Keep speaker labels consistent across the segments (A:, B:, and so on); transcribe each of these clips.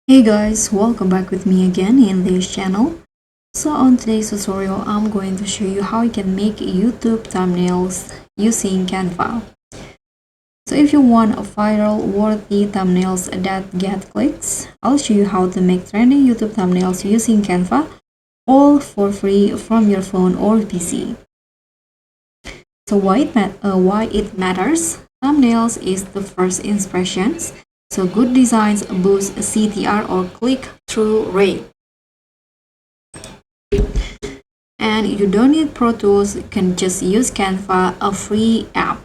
A: Hey guys, welcome back with me again in this channel. So on today's tutorial, I'm going to show you how you can make YouTube thumbnails using Canva. So if you want a viral worthy thumbnails that get clicks, I'll show you how to make trending YouTube thumbnails using Canva, all for free from your phone or PC. So why it matters? Thumbnails is the first impressions. So good designs boost CTR or click-through rate. And you don't need Pro Tools, you can just use Canva, a free app.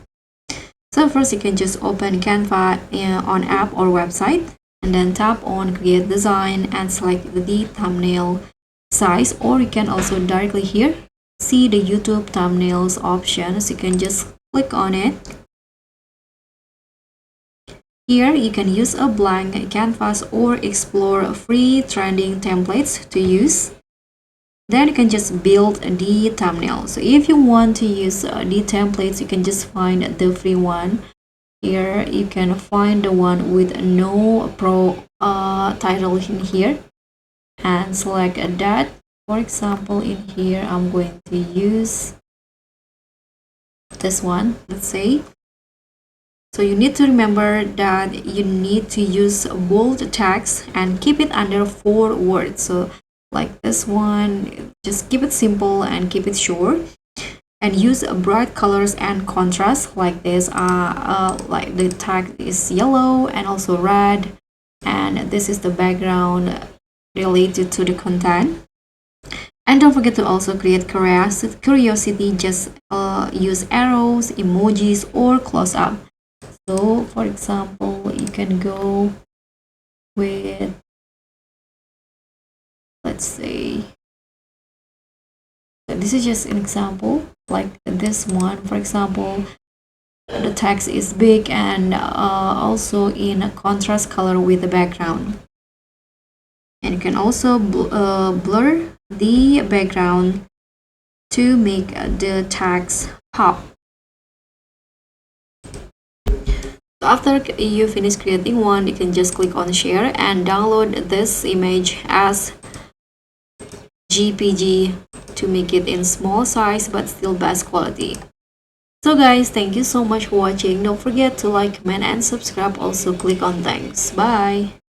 A: So first you can just open Canva on app or website and then tap on create design and select the thumbnail size, or you can also directly here see the YouTube thumbnails option. So you can just click on it. Here you can use a blank canvas or explore free trending templates to use. Then you can just build the thumbnail. So if you want to use the templates, you can just find the free one. Here you can find the one with no pro title in here and select that. For example, in here I'm going to use this one, let's say. So you need to remember that you need to use bold text and keep it under 4 words. So like this one, just keep it simple and keep it short. And use bright colors and contrast like this. Like the text is yellow and also red. And this is the background related to the content. And don't forget to also create curiosity. Just use arrows, emojis, or close up. So for example, you can go with, let's say, this is just an example, like this one. For example, the text is big and also in a contrast color with the background. And you can also blur the background to make the text pop. After you finish creating one, you can just click on share and download this image as JPG to make it in small size but still best quality. So guys, thank you so much for watching. Don't forget to like, comment, and subscribe. Also click on thanks. Bye.